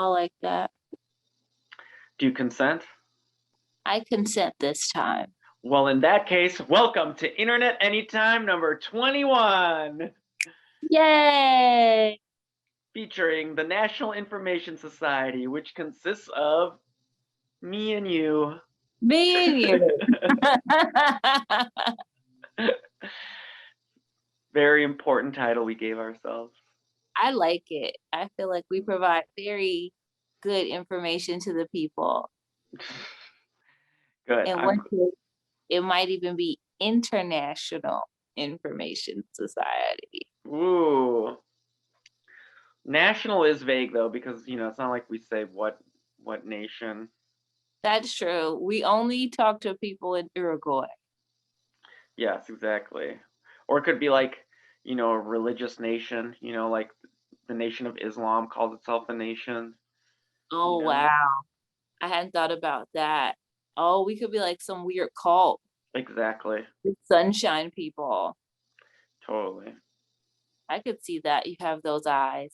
I like that. Do you consent? I consent this time. Well, in that case, welcome to Internet Anytime number 21, Yay! featuring the National Information Society, which consists of me and you. Me and you. Very important title we gave ourselves. I like it. I feel like we provide very good information to the people. Good. And one day it might even be International Information Society. Ooh. National is vague though, because it's not like we say what nation. That's true. We only talk to people in Uruguay. Yes, exactly. Or it could be like, a religious nation, like the Nation of Islam calls itself a nation, you Oh, know? wow. I hadn't thought about that. Oh, we could be like some weird cult Exactly. with sunshine people. Totally. I could see that. You have those eyes.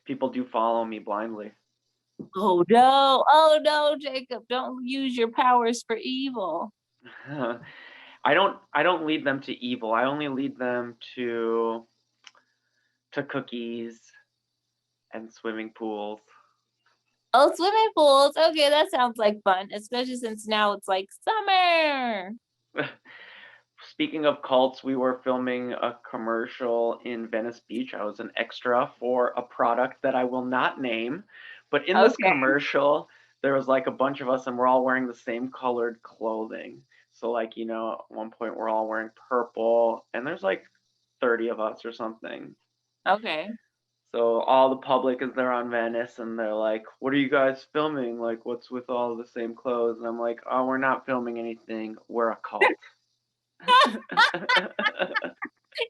People do follow me blindly. Oh no. Oh no, Jacob. Don't use your powers for evil. I don't lead them to evil. I only lead them to cookies and swimming pools. Oh, swimming pools. Okay, that sounds like fun, especially since now it's like summer. Speaking of cults, we were filming a commercial in Venice Beach. I was an extra for a product that I will not name, but in this Okay. commercial, there was like a bunch of us and we're all wearing the same colored clothing. So like, at one point we're all wearing purple and there's like 30 of us or something. Okay. So all the public is there on Venice and they're like, "What are you guys filming? Like what's with all the same clothes?" And I'm like, "Oh, we're not filming anything. We're a cult."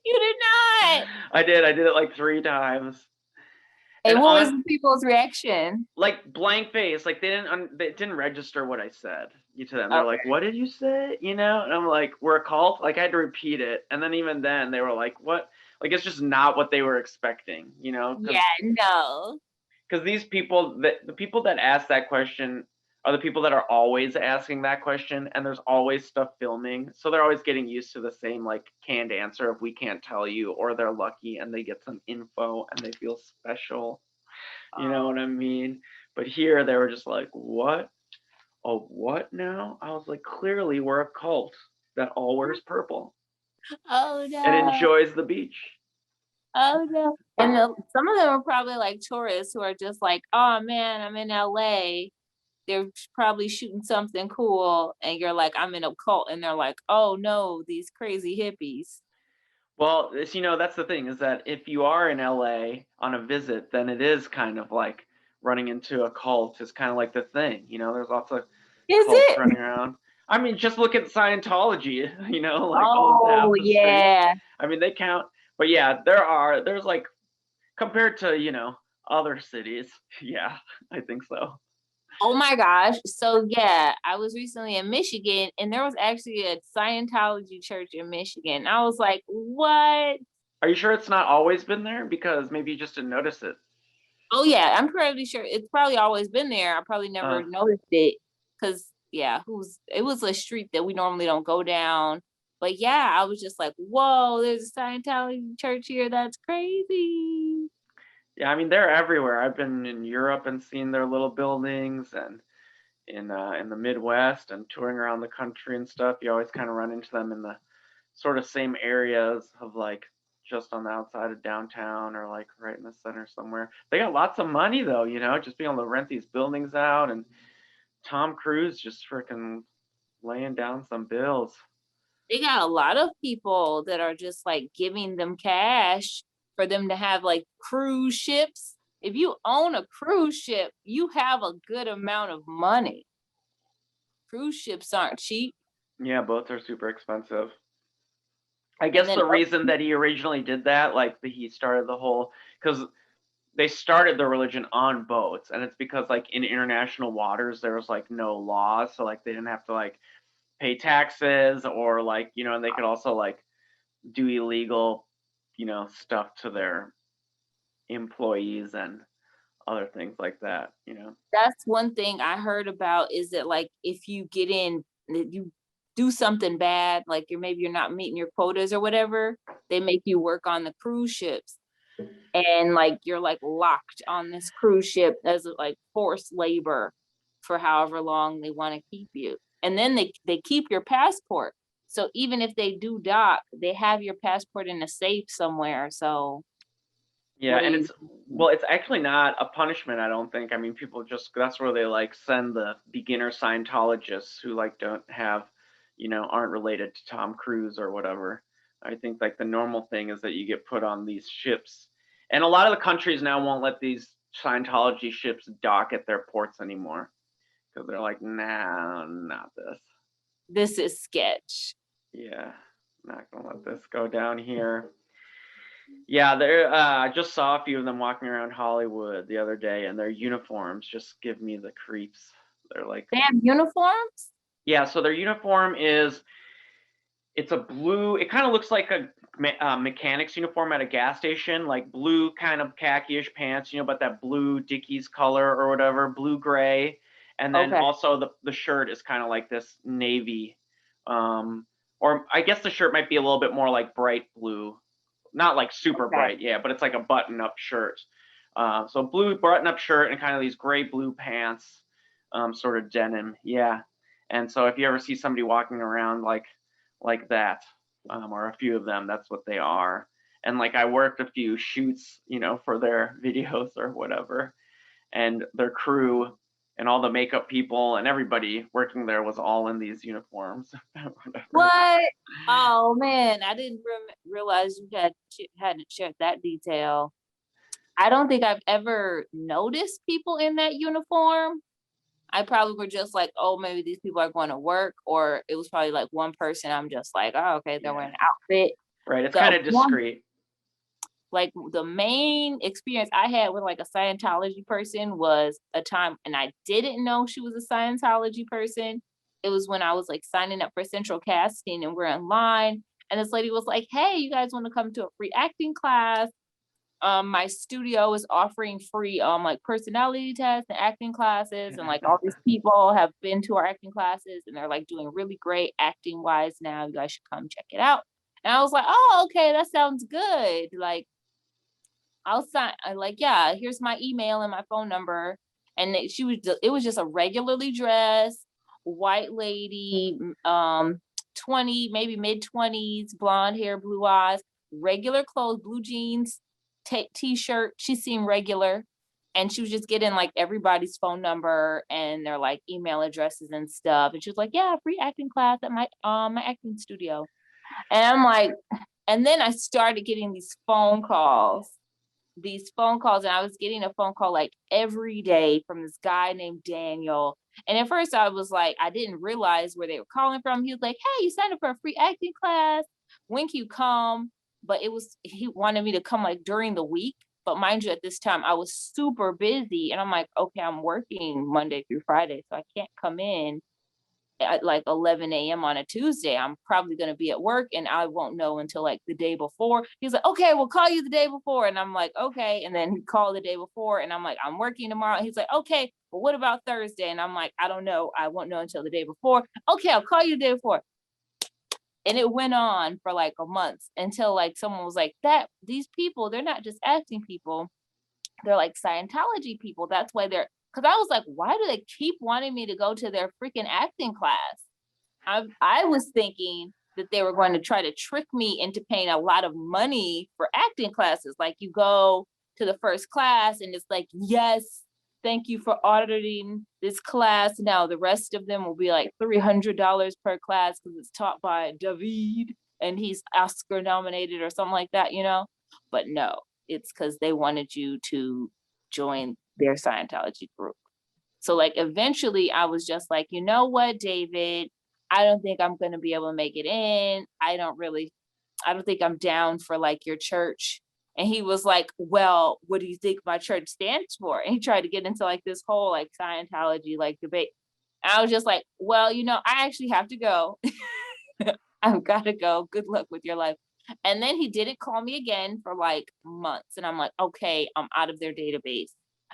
You did not. I did it like 3 times. And And what was the people's reaction? like blank face, like they didn't register what I said to them. They're like, Okay. "What did you say?" And I'm like, "We're a cult." Like I had to repeat it, and then even then they were like, "What?" Like it's just not what they were expecting, Yeah, no. because these people, the people that ask that question are the people that are always asking that question, and there's always stuff filming, so they're always getting used to the same like canned answer of "we can't tell you," or they're lucky and they get some info and they feel special. You know what Oh, I mean? But here they were just like, "What? Oh, what now?" I was like, "Clearly we're a cult that all wears purple oh and no. enjoys the beach." Oh no. And some of them are probably like tourists who are just like, oh man, I'm in LA. They're probably shooting something cool. And you're like, I'm in a cult. And they're like, oh no, these crazy hippies. Well, that's the thing, is that if you are in LA on a visit, then it is kind of like running into a cult is kind of like the thing. There's lots of Is cults it? running around. I mean, just look at Scientology, like owns Oh half the streets. yeah. I mean, they count. But yeah, there's like, compared to, other cities, yeah, I think so. Oh my gosh. So yeah, I was recently in Michigan and there was actually a Scientology church in Michigan. I was like, what? Are you sure it's not always been there? Because maybe you just didn't notice it. Oh yeah, I'm pretty sure it's probably always been there. I probably Uh, never noticed it because yeah, it was a street that we normally don't go down. But yeah, I was just like, whoa, there's a Scientology church here. That's crazy. yeah, I mean they're everywhere. I've been in Europe and seen their little buildings, and in the Midwest and touring around the country and stuff. You always kind of run into them in the sort of same areas of like just on the outside of downtown or like right in the center somewhere. They got lots of money though, just being able to rent these buildings out, and Tom Cruise just freaking laying down some bills. They got a lot of people that are just like giving them cash for them to have like cruise ships. If you own a cruise ship, you have a good amount of money. Cruise ships aren't cheap. Yeah, both are super expensive. I And guess then the reason that he originally did that, like he started the whole, because they started the religion on boats, and it's because like in international waters there was like no laws, so like they didn't have to like pay taxes, or like and they could also like do illegal stuff to their employees and other things like that, you know? That's one thing I heard about is that like if you get in, that you do something bad, like you're not meeting your quotas or whatever, they make you work on the cruise ships. And like you're like locked on this cruise ship as like forced labor for however long they want to keep you. And then they keep your passport. So even if they do dock, they have your passport in a safe somewhere. So Yeah, what are and you it's well, it's actually not a punishment, I don't think. I mean, people just that's where they like send the beginner Scientologists who like don't have, aren't related to Tom Cruise or whatever. I think like the normal thing is that you get put on these ships. And a lot of the countries now won't let these Scientology ships dock at their ports anymore because they're like, nah, not this. this is sketch. Yeah, not gonna let this go down here. Yeah, there. I just saw a few of them walking around Hollywood the other day, and their uniforms just give me the creeps. They're like, They have uniforms? yeah. So their uniform is, it's a blue. It kind of looks like a mechanic's uniform at a gas station, like blue kind of khaki-ish pants, but that blue Dickies color or whatever, blue gray, and then Okay. also the shirt is kind of like this navy, or I guess the shirt might be a little bit more like bright blue, not like super Okay. bright, yeah, but it's like a button-up shirt. So blue button-up shirt and kind of these gray blue pants, sort of denim, yeah. And so if you ever see somebody walking around like that, or a few of them, that's what they are. And like I worked a few shoots, for their videos or whatever, and their crew and all the makeup people and everybody working there was all in these uniforms. What? Oh man, I didn't realize you hadn't shared that detail. I don't think I've ever noticed people in that uniform. I probably were just like, oh, maybe these people are going to work, or it was probably like one person. I'm just like, oh, okay, they're Yeah, wearing an outfit. right. It's kind The of one, discreet. like the main experience I had with like a Scientology person was a time, and I didn't know she was a Scientology person. It was when I was like signing up for Central Casting, and we're in line, and this lady was like, hey, you guys want to come to a free acting class? My studio is offering free like personality tests and acting classes, and like all these people have been to our acting classes and they're like doing really great acting wise now. You guys should come check it out. And I was like, oh, okay, that sounds good. Like I'll sign. I like, yeah, here's my email and my phone number. And it was just a regularly dressed white lady, 20, maybe mid-20s, blonde hair, blue eyes, regular clothes, blue jeans, t-shirt. She seemed regular. And she was just getting like everybody's phone number and their like email addresses and stuff. And she was like, yeah, free acting class at my acting studio. And I'm like, and then I started getting these phone calls, and I was getting a phone call like every day from this guy named Daniel. And at first I was like, I didn't realize where they were calling from. He was like, hey, you signed up for a free acting class. When can you come? But he wanted me to come like during the week. But mind you, at this time I was super busy, and I'm like, okay, I'm working Monday through Friday, so I can't come in at like 11 a.m. on a Tuesday. I'm probably going to be at work and I won't know until like the day before. He's like, okay, we'll call you the day before. And I'm like, okay. And then he called the day before and I'm like, I'm working tomorrow. And he's like, okay, but what about Thursday? And I'm like, I don't know. I won't know until the day before. Okay, I'll call you the day before. And it went on for like a month until like someone was like, these people, they're not just acting people. They're like Scientology people. That's why because I was like, why do they keep wanting me to go to their freaking acting class? I was thinking that they were going to try to trick me into paying a lot of money for acting classes. Like you go to the first class and it's like, yes, thank you for auditing this class. Now the rest of them will be like $300 per class because it's taught by David and he's Oscar nominated or something like that, But no, it's because they wanted you to join their Scientology group. So like eventually I was just like, you know what, David, I don't think I'm going to be able to make it in. I don't think I'm down for like your church. And he was like, well, what do you think my church stands for? And he tried to get into like this whole like Scientology like debate. And I was just like, well, I actually have to go. I've got to go. Good luck with your life. And then he didn't call me again for like months. And I'm like, okay, I'm out of their database.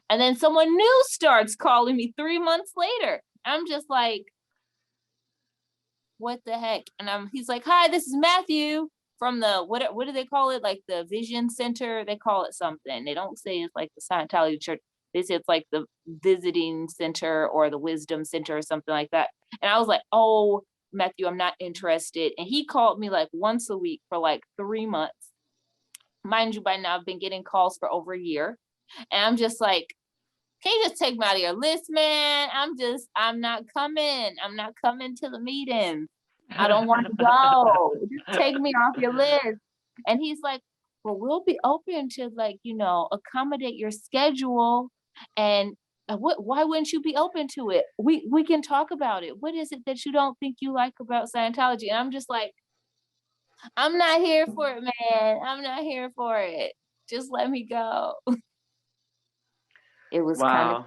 And then someone new starts calling me 3 months later. I'm just like, what the heck? And he's like, hi, this is Matthew from the, what do they call it? Like the Vision Center. They call it something. They don't say it's like the Scientology Church. They say it's like the Visiting Center or the Wisdom Center or something like that. And I was like, oh, Matthew, I'm not interested. And he called me like once a week for like 3 months. Mind you, by now I've been getting calls for over a year. And I'm just like, can you just take me out of your list, man? I'm not coming. I'm not coming to the meetings. I don't want to go. Just take me off your list. And he's like, well, we'll be open to like, accommodate your schedule. And why wouldn't you be open to it? We can talk about it. What is it that you don't think you like about Scientology? And I'm just like, I'm not here for it, man. I'm not here for it. Just let me go. It was kind of. Wow.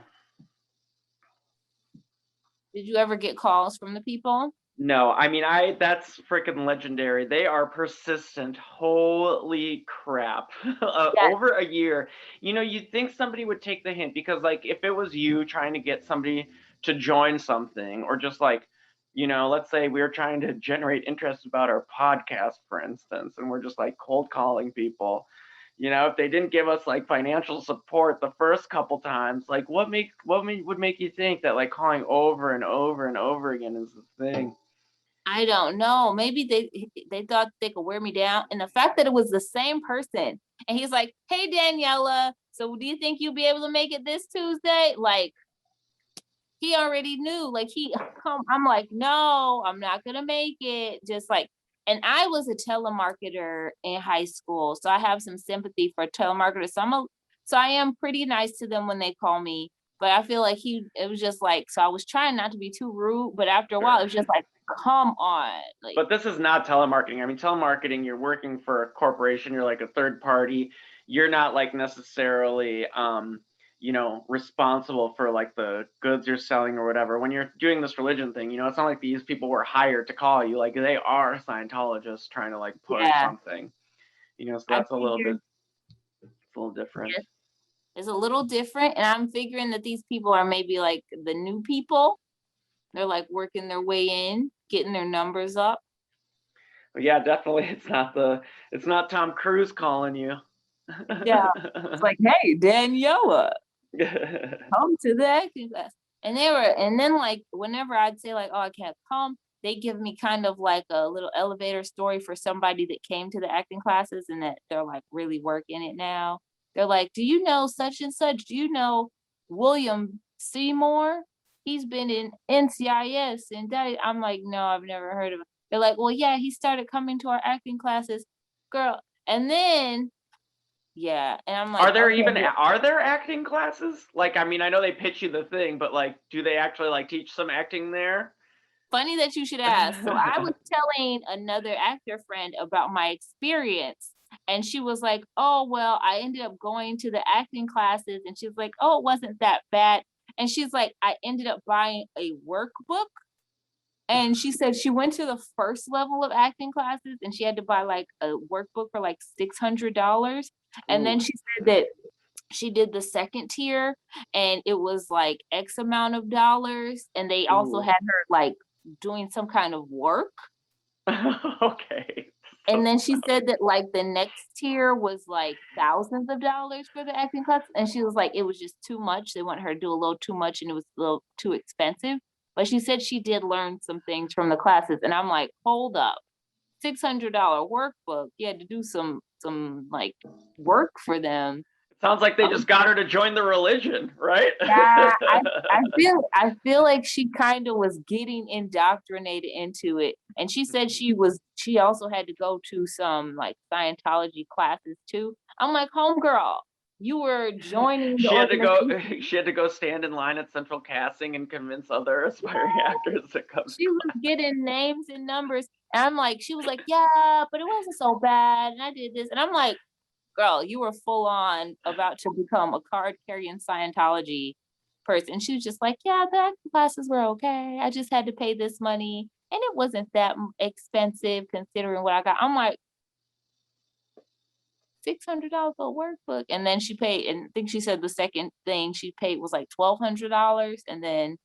Did you ever get calls from the people? No, I mean, that's freaking legendary. They are persistent. Holy crap. Yes. Over a year. You'd think somebody would take the hint because, like, if it was you trying to get somebody to join something, or just like, let's say we were trying to generate interest about our podcast, for instance, and we're just like cold calling people. If they didn't give us like financial support the first couple times, like what would make you think that like calling over and over and over again is the thing? I don't know. Maybe they thought they could wear me down. And the fact that it was the same person, and he's like, hey, Daniela, so do you think you'll be able to make it this Tuesday? Like, he already knew. Like, I'm like, no, I'm not going to make it. Just like, and I was a telemarketer in high school. So I have some sympathy for telemarketers. So I am pretty nice to them when they call me. But I feel like it was just like, so I was trying not to be too rude, but after a while, it was just like, come on. Like, but this is not telemarketing. I mean, telemarketing, you're working for a corporation, you're like a third party. You're not like necessarily, responsible for like the goods you're selling or whatever. When you're doing this religion thing, it's not like these people were hired to call you. Like, they are Scientologists trying to like push something, so that's a little different. Yes, it's a little different. And I'm figuring that these people are maybe like the new people. They're like working their way in, getting their numbers up. But yeah, definitely. It's not Tom Cruise calling you. Yeah. It's like, hey, Daniela, come to the acting class. And then like whenever I'd say like, oh, I can't come, they give me kind of like a little elevator story for somebody that came to the acting classes and that they're like really working it now. They're like, do you know such and such? Do you know William Seymour? He's been in NCIS and that. I'm like, no, I've never heard of him. They're like, well, yeah, he started coming to our acting classes, girl. And then, yeah, and I'm like, are there acting classes? Like, I mean, I know they pitch you the thing, but like, do they actually like teach some acting there? Funny that you should ask. So I was telling another actor friend about my experience, and she was like, oh, well, I ended up going to the acting classes, and she was like, oh, it wasn't that bad. And she's like, I ended up buying a workbook. And she said she went to the first level of acting classes and she had to buy like a workbook for like $600. And then she said that she did the second tier and it was like X amount of dollars. And they also had her like doing some kind of work. Okay. And then she said that like the next tier was like thousands of dollars for the acting class. And she was like, it was just too much. They want her to do a little too much and it was a little too expensive. But she said she did learn some things from the classes. And I'm like, hold up, $600 workbook. You had to do some like work for them. Sounds like they just got her to join the religion, right? Yeah, I feel like she kind of was getting indoctrinated into it. And she said she also had to go to some like Scientology classes too. I'm like, homegirl, you were joining she had to go stand in line at Central Casting and convince other aspiring actors to come. She was getting names and numbers. And I'm like, she was like, yeah, but it wasn't so bad. And I did this. And I'm like, girl, you were full on about to become a card carrying Scientology person. She was just like, yeah, the acting classes were okay. I just had to pay this money. And it wasn't that expensive considering what I got. I'm like, $600 for a workbook. And then she paid, and I think she said the second thing she paid was like $1,200. And then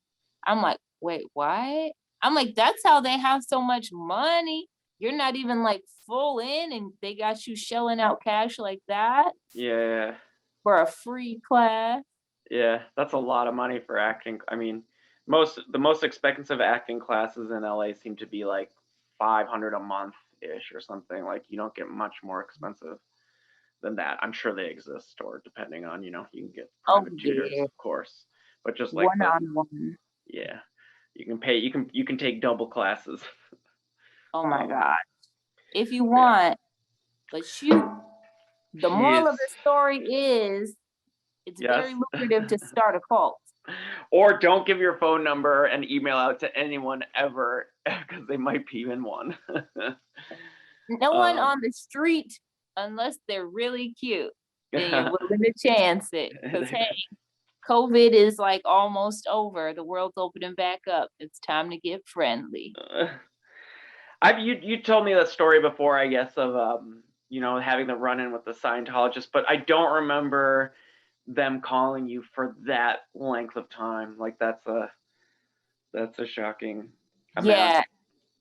I'm like, wait, what? I'm like, that's how they have so much money. You're not even like full in and they got you shelling out cash like that Yeah. for a free class. Yeah, that's a lot of money for acting. I mean, the most expensive acting classes in LA seem to be like 500 a month ish or something. Like you don't get much more expensive than that. I'm sure they exist, or depending on, you can get Oh private tutors, yeah, of course. But just like one on one. yeah, you can take double classes. Oh my Um, God. If you yeah. want, but shoot, the moral Jeez. of the story is it's Yes. very lucrative to start a cult. Or don't give your phone number and email out to anyone ever because they might be in one. No one um, on the street, unless they're really cute, then you're willing to chance it. Because hey, COVID is like almost over. The world's opening back up. It's time to get friendly. you told me that story before, I guess, of having the run-in with the Scientologist, but I don't remember them calling you for that length of time. Like that's a shocking amount. Yeah,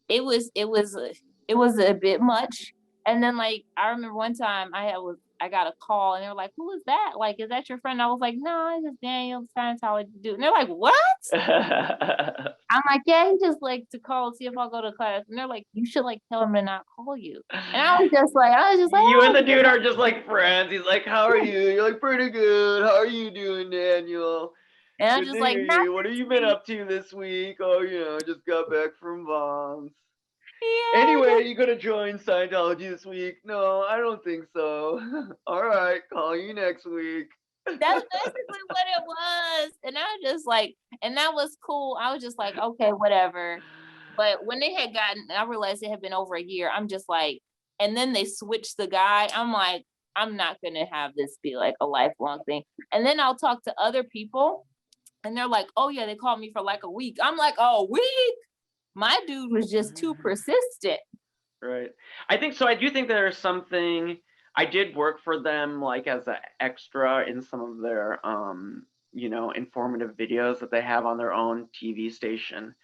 it was a bit much. And then like I remember one time I got a call and they were like, "Who is that? Like, is that your friend?" I was like, "No, it's just Daniel, the Scientology dude." And they're like, "What?" I'm like, "Yeah, he just like to call see if I'll go to class." And they're like, "You should like tell him to not call you." And I was just like, You and "Oh, the dude are just like friends. He's like, "How are you?" You're like, "Pretty good. How are you doing, Daniel? and I'm Good to just like, hear not you. What have you been up to this week?" "Oh, just got back from Vons." yeah, "Anyway, you gonna join Scientology this week?" "No, I don't think so." "All right, call you next week." that's basically what it was." And I was just like, and that was cool. I was just like, okay, whatever. But when they had gotten, I realized it had been over a year. I'm just like, and then they switched the guy. I'm like, I'm not gonna have this be like a lifelong thing. And then I'll talk to other people, and they're like, "Oh yeah, they called me for like a week." I'm like, "A week?" My dude was just too persistent. Right. I think so. I do think there's something. I did work for them like as an extra in some of their informative videos that they have on their own TV station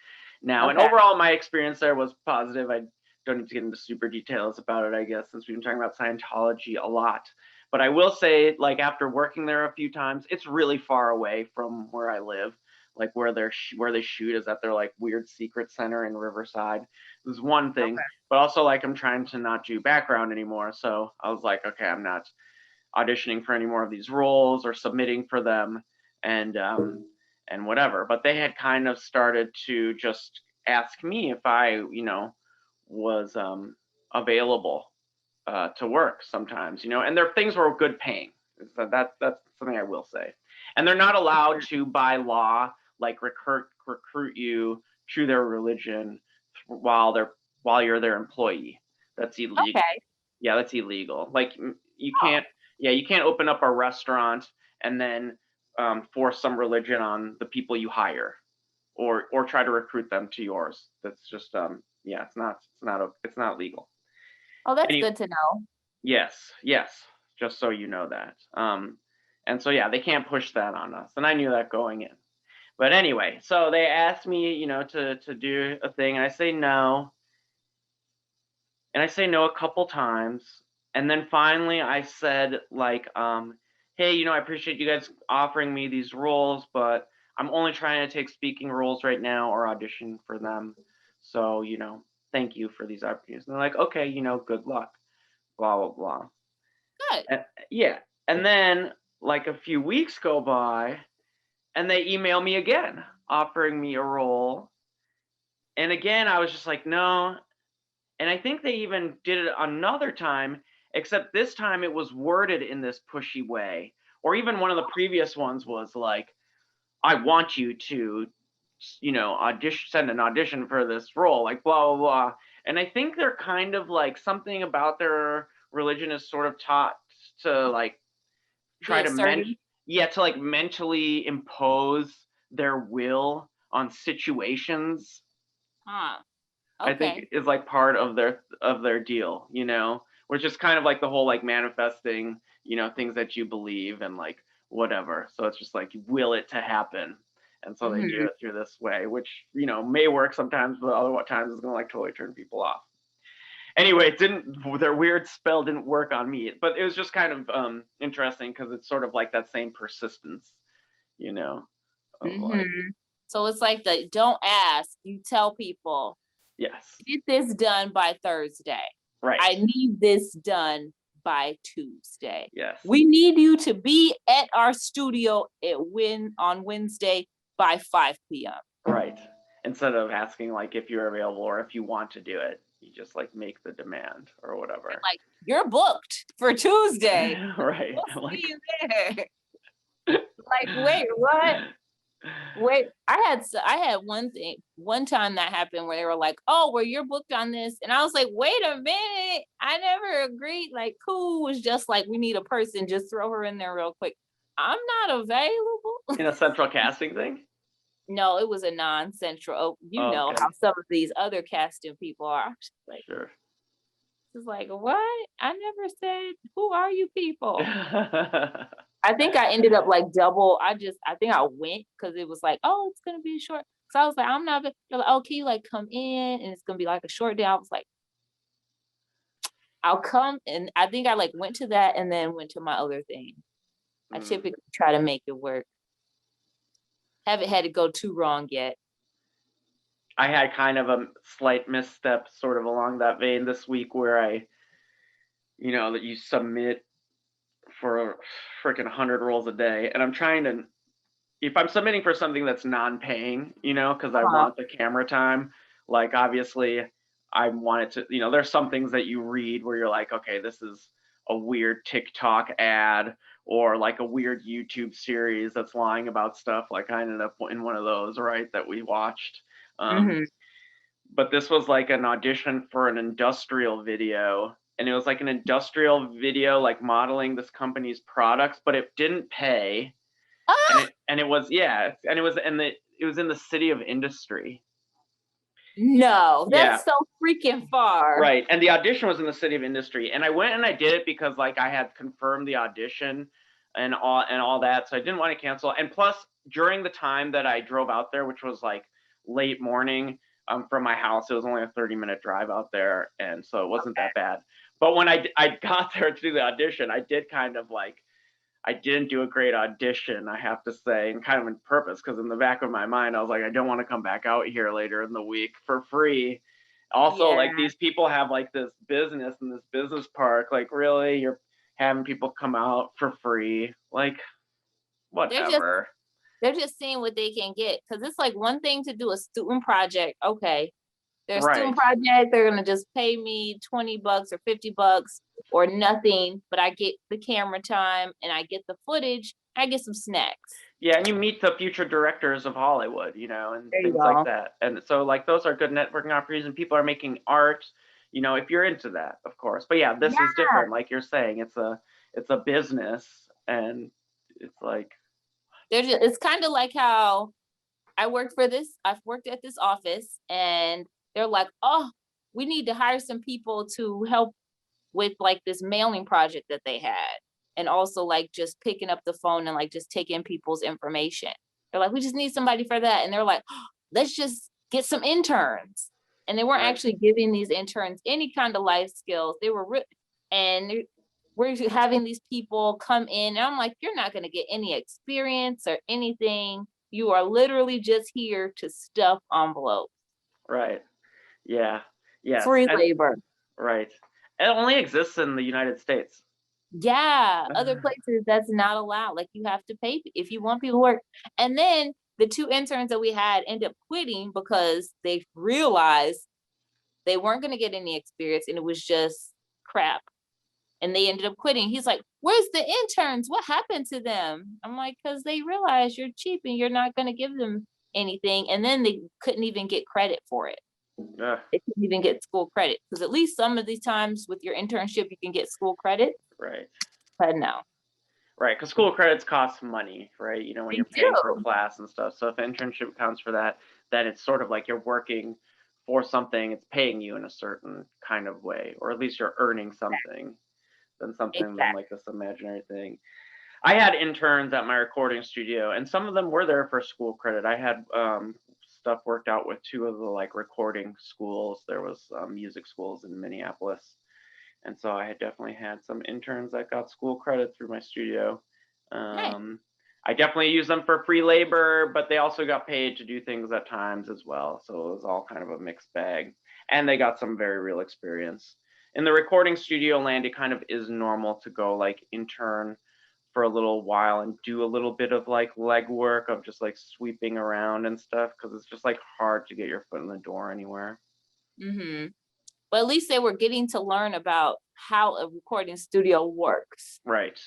now. And Okay. overall my experience there was positive. I don't need to get into super details about it, I guess, since we've been talking about Scientology a lot. But I will say, like, after working there a few times, it's really far away from where I live. Like where they shoot is at their like weird secret center in Riverside. There's one thing, but also like I'm trying to not do background anymore. So I was like, okay, I'm not auditioning for any more of these roles or submitting for them, and whatever. But they had kind of started to just ask me if I was available to work sometimes, and their things were good paying. So that's something I will say. And they're not allowed to, by law, like recruit you to their religion while you're their employee. That's illegal. Okay. Yeah, that's illegal. Like you Oh, can't. Yeah, you can't open up a restaurant and then force some religion on the people you hire, or try to recruit them to yours. That's just yeah, it's not legal. oh, that's Any good to know. Yes, yes, just so you know that. And so yeah, they can't push that on us, and I knew that going in. But anyway, so they asked me, to do a thing, and I say no a couple times, and then finally I said like, hey, I appreciate you guys offering me these roles, but I'm only trying to take speaking roles right now or audition for them. So, thank you for these opportunities. And they're like, okay, good luck, blah blah blah. Good. And, yeah. And then like a few weeks go by and they email me again offering me a role. And again, I was just like, no. And I think they even did it another time, except this time it was worded in this pushy way. Or even one of the previous ones was like, I want you to, send an audition for this role, like blah, blah, blah. And I think they're kind of like something about their religion is sort of taught to like Be try to assertive. to like mentally impose their will on situations. Huh. I think Okay. is like part of their deal, which is kind of like the whole like manifesting, things that you believe and like whatever. So it's just like you will it to happen. And so they do Mhm. it through this way, which, may work sometimes, but other times it's gonna like totally turn people off. Anyway, their weird spell didn't work on me, but it was just kind of interesting because it's sort of like that same persistence, you know, of like, Mhm. So it's like the don't ask, you tell people, yes, get this done by Thursday. right, I need this done by Tuesday. yes, We need you to be at our studio on Wednesday by 5 p.m. right. Instead of asking like if you're available or if you want to do it, you just like make the demand or whatever. Like, you're booked for Tuesday. Right. We'll Like, see you there. Like, wait, what? Wait, I had one time that happened where they were like, "Oh, well, you're booked on this," and I was like, "Wait a minute, I never agreed." Like, who was just like, "We need a person, just throw her in there real quick." I'm not available. in a central casting thing. No, it was a non-central. Oh, you Oh, know how okay, some of these other casting people are. Like, sure. it's like, what? I never said. Who are you people? I think I ended up like double. I think I went because it was like, oh, it's gonna be short. So I was like, I'm not. They're like, oh, can you like come in and it's gonna be like a short day? I was like, I'll come, and I think I like went to that and then went to my other thing. I Mm. typically try to make it work. Haven't had it go too wrong yet. I had kind of a slight misstep sort of along that vein this week where that you submit for freaking 100 rolls a day. And I'm trying to, if I'm submitting for something that's non-paying, because I Uh-huh. want the camera time, like obviously I want it to, there's some things that you read where you're like, okay, this is a weird TikTok ad or like a weird YouTube series that's lying about stuff. Like I ended up in one of those, right, that we watched. Um, Hmm. but this was like an audition for an industrial video, and it was like an industrial video like modeling this company's products, but it didn't pay. and Ah, it and it was yeah and it was in the city of industry. no, Yeah, that's so freaking far. right. And the audition was in the city of industry, and I went and I did it because like I had confirmed the audition and all that, so I didn't want to cancel. And plus, during the time that I drove out there, which was like late morning, from my house, it was only a 30-minute drive out there, and so it wasn't that bad. But when I got there to do the audition, I did kind of like, I didn't do a great audition, I have to say, and kind of on purpose, because in the back of my mind, I was like, I don't want to come back out here later in the week for free. Also, Yeah, like these people have like this business in this business park. Like, really, you're having people come out for free? Like, they're just whatever. they're just seeing what they can get because it's like one thing to do a student project. Okay, their student Right. project, they're gonna just pay me $20 or $50 or nothing, but I get the camera time and I get the footage, I get some snacks. Yeah, and you meet the future directors of Hollywood, and There you things like go. that. And so like those are good networking opportunities, and people are making art, if you're into that, of course. But yeah, this is Yeah. different. Like you're saying, it's a business, and it's like, It's kind of like how I've worked at this office and they're like, oh, we need to hire some people to help with like this mailing project that they had. And also like just picking up the phone and like just taking people's information. They're like, we just need somebody for that. And they're like, oh, let's just get some interns. And they weren't right, actually giving these interns any kind of life skills. And we're having these people come in. And I'm like, you're not going to get any experience or anything. You are literally just here to stuff envelopes. right, yeah, yes, Free and labor. right. It only exists in the United States. Yeah, other places that's not allowed. Like you have to pay if you want people to work. And then the two interns that we had end up quitting because they realized they weren't going to get any experience and it was just crap. And they ended up quitting. He's like, "Where's the interns? What happened to them?" I'm like, "Cause they realize you're cheap and you're not going to give them anything." And then they couldn't even get credit for it. Ugh, They couldn't even get school credit because at least some of these times with your internship you can get school credit, right. but no, Right, because school credits cost money, right? When they you're paying for do. class and stuff. So if internship counts for that, then it's sort of like you're working for something, it's paying you in a certain kind of way, or at least you're earning something than Exactly. like this imaginary thing. I had interns at my recording studio, and some of them were there for school credit. I had stuff worked out with two of the like recording schools. There was music schools in Minneapolis, and so I had definitely had some interns that got school credit through my studio. Nice. I definitely used them for free labor, but they also got paid to do things at times as well. So it was all kind of a mixed bag, and they got some very real experience. In the recording studio land, it kind of is normal to go like intern for a little while and do a little bit of like legwork of just like sweeping around and stuff, because it's just like hard to get your foot in the door anywhere. Mm-hmm. But at least they were getting to learn about how a recording studio works. Right.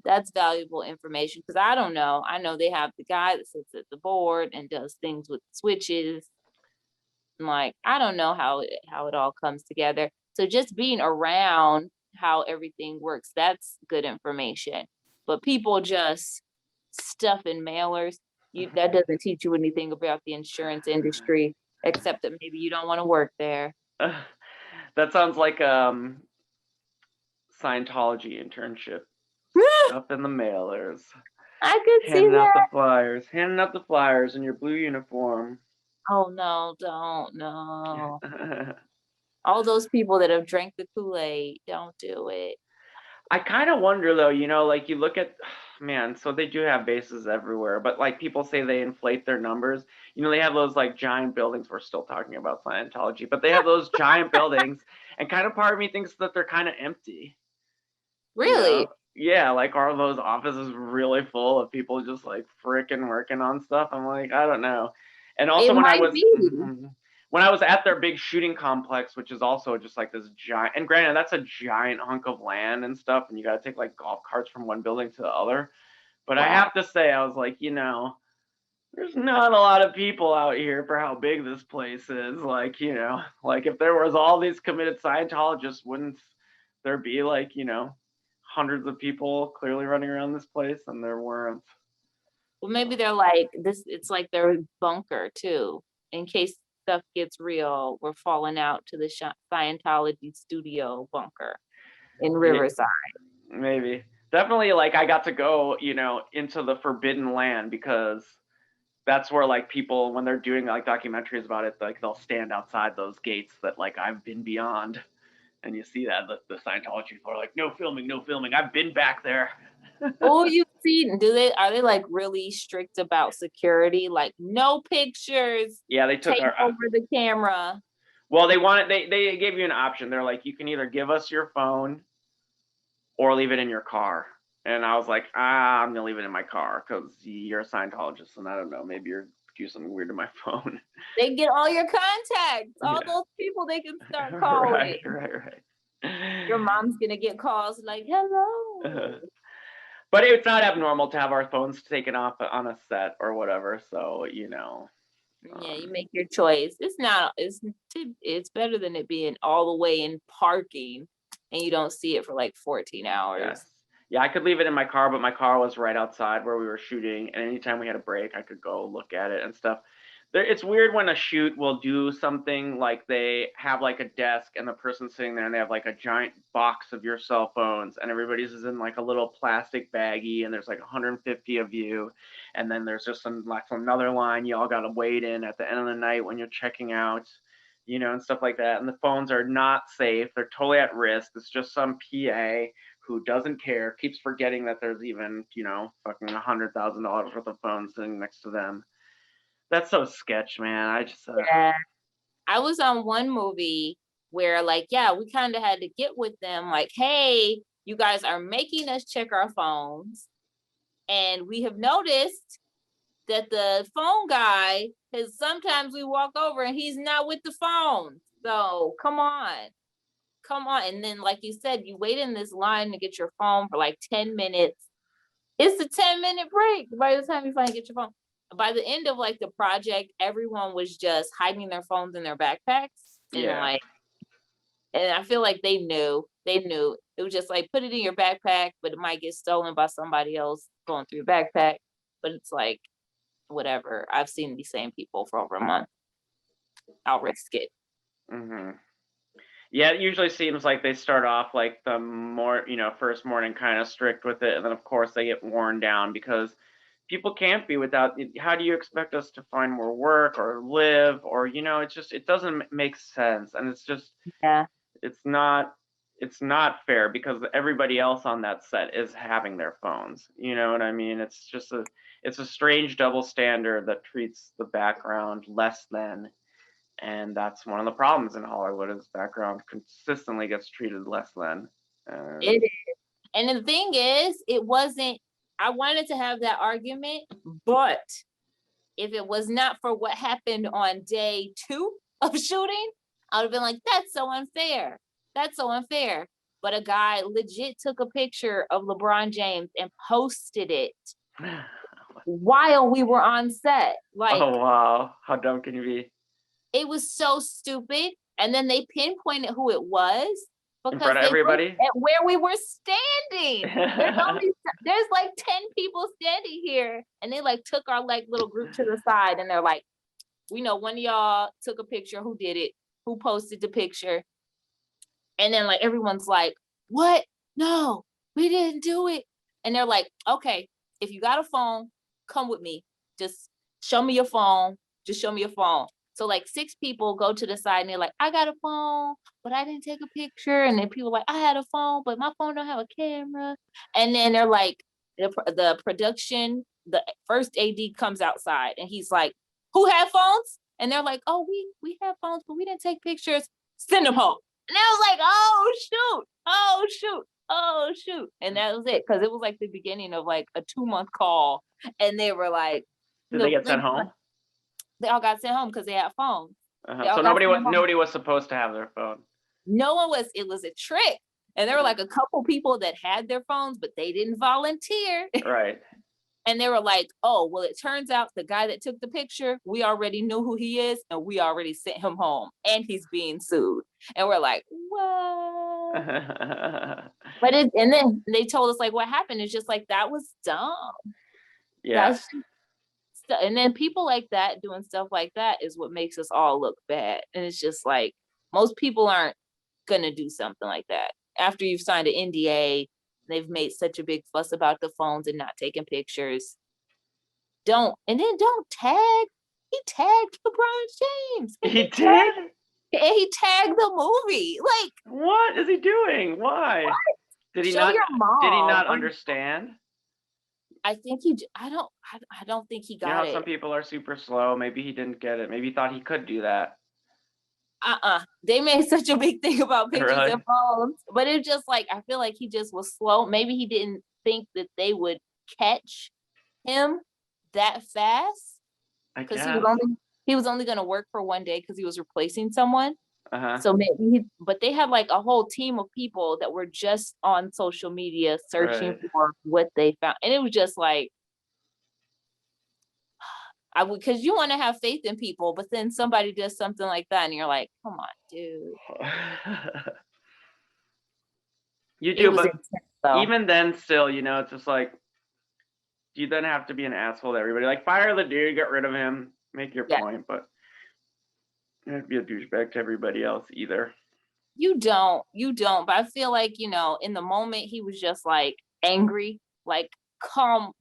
That's valuable information, because I don't know. I know they have the guy that sits at the board and does things with switches. Like, I don't know how it all comes together. So just being around how everything works, that's good information. But people just stuffing mailers, that doesn't teach you anything about the insurance industry, except that maybe you don't want to work there. That sounds like Scientology internship. Stuff in the mailers. I could see Handing out the that. flyers. Handing out the flyers in your blue uniform. Oh no, don't, no. All those people that have drank the Kool-Aid, don't do it. I kind of wonder though, like you look at, man, so they do have bases everywhere, but like people say they inflate their numbers. They have those like giant buildings. We're still talking about Scientology, but they have those giant buildings, and kind of part of me thinks that they're kind of empty. Really? Yeah, like are those offices really full of people just like freaking working on stuff? I'm like, I don't know. And It also might be. when I was at their big shooting complex, which is also just like this giant, and granted that's a giant hunk of land and stuff, and you got to take like golf carts from one building to the other. But I Wow. have to say, I was like, there's not a lot of people out here for how big this place is. Like, like if there was all these committed Scientologists, wouldn't there be like, hundreds of people clearly running around this place? And there weren't. Well, maybe they're like this, it's like their bunker too. In case stuff gets real, we're falling out to the Scientology studio bunker in Yeah, Riverside. maybe. Definitely, like I got to go, into the forbidden land, because that's where like people, when they're doing like documentaries about it, like they'll stand outside those gates that like I've been beyond. And you see that the Scientology people are like, no filming, no filming. I've been back there. Oh, you see, are they like really strict about security? Like no pictures, Yeah, they took take our. over the camera. Well, they wanted. They gave you an option. They're like, you can either give us your phone or leave it in your car. And I was like, I'm gonna leave it in my car because you're a Scientologist, and I don't know, maybe you're do something weird to my phone. They get all your contacts, all Yeah. those people they can start calling. Right. Your mom's gonna get calls like, hello. But it's not abnormal to have our phones taken off on a set or whatever. So Yeah, you make your choice. It's better than it being all the way in parking and you don't see it for like 14 hours. yes. Yeah, I could leave it in my car, but my car was right outside where we were shooting, and anytime we had a break, I could go look at it and stuff. It's weird when a shoot will do something like they have like a desk and the person's sitting there and they have like a giant box of your cell phones, and everybody's is in like a little plastic baggie, and there's like 150 of you, and then there's just another line you all got to wait in at the end of the night when you're checking out, and stuff like that. And the phones are not safe. They're totally at risk. It's just some PA who doesn't care, keeps forgetting that there's even, fucking $100,000 worth of phones sitting next to them. That's so sketch, man. I just Yeah. I was on one movie where like, yeah, we kind of had to get with them like, hey, you guys are making us check our phones. And we have noticed that the phone guy has sometimes we walk over and he's not with the phone. So come on. And then, like you said, you wait in this line to get your phone for like 10 minutes. It's a 10-minute break by the time you finally get your phone. By the end of like the project, everyone was just hiding their phones in their backpacks. And yeah. and I feel like they knew it was just like, put it in your backpack, but it might get stolen by somebody else going through your backpack. But it's like, whatever. I've seen these same people for over a month. I'll risk it. Hmm. Yeah, it usually seems like they start off like the more, first morning kind of strict with it. And then, of course, they get worn down because people can't be without. How do you expect us to find more work or live? Or, it doesn't make sense. And Yeah. it's not, it's not fair because everybody else on that set is having their phones. You know what I mean? It's a strange double standard that treats the background less than. And that's one of the problems in Hollywood is background consistently gets treated less than. It is. And the thing is, it wasn't, I wanted to have that argument, but if it was not for what happened on day 2 of shooting, I would have been like, that's so unfair. That's so unfair. But a guy legit took a picture of LeBron James and posted it while we were on set. Like, Oh wow, how dumb can you be? it was so stupid. And then they pinpointed who it was In because front of they looked everybody? at where we were standing. There's like 10 people standing here, and they like took our like little group to the side, and they're like, we know one of y'all took a picture. Who did it? Who posted the picture? And then like everyone's like, what? No, we didn't do it. And they're like, okay, if you got a phone, come with me. Just show me your phone. Just show me your phone. So like 6 people go to the side and they're like, I got a phone, but I didn't take a picture. And then people like, I had a phone, but my phone don't have a camera. And then they're like, the production, the first AD comes outside and he's like, who had phones? And they're like, oh, we have phones, but we didn't take pictures. Send them home. And I was like, oh shoot, oh shoot, oh shoot. And that was it. Cause it was like the beginning of like a 2-month call. And they were like, Did they get sent home? They all got sent home because they had phones. So nobody was supposed to have their phone. No one was, it was a trick. And there were like a couple people that had their phones, but they didn't volunteer. Right. And they were like, oh, well, it turns out the guy that took the picture, we already knew who he is, and we already sent him home, and he's being sued. And we're like, what? But and then they told us like what happened. It's just like, that was dumb. Yeah. And then people like that doing stuff like that is what makes us all look bad. And it's just like, most people aren't gonna do something like that. After you've signed an NDA, they've made such a big fuss about the phones and not taking pictures. Don't tag. He tagged LeBron James. He did? And he tagged the movie. Like, what is he doing? Why? What? Did he Show not? your mom. Did he not understand? I think I don't think he got How it. some people are super slow. Maybe he didn't get it. Maybe he thought he could do that. They made such a big thing about pictures Really? and phones, but it's just like, I feel like he just was slow. Maybe he didn't think that they would catch him that fast, because he was only going to work for one day because he was replacing someone. So maybe but they had like a whole team of people that were just on social media searching for what they found, and it was just like, because you want to have faith in people, but then somebody does something like that and you're like, come on, dude. You do, but even then still, it's just like, you then have to be an asshole to everybody. Like, fire the dude, get rid of him, make your point, but you don't have to be a douchebag to everybody else either. You don't, but I feel like, in the moment he was just like angry, like, calm,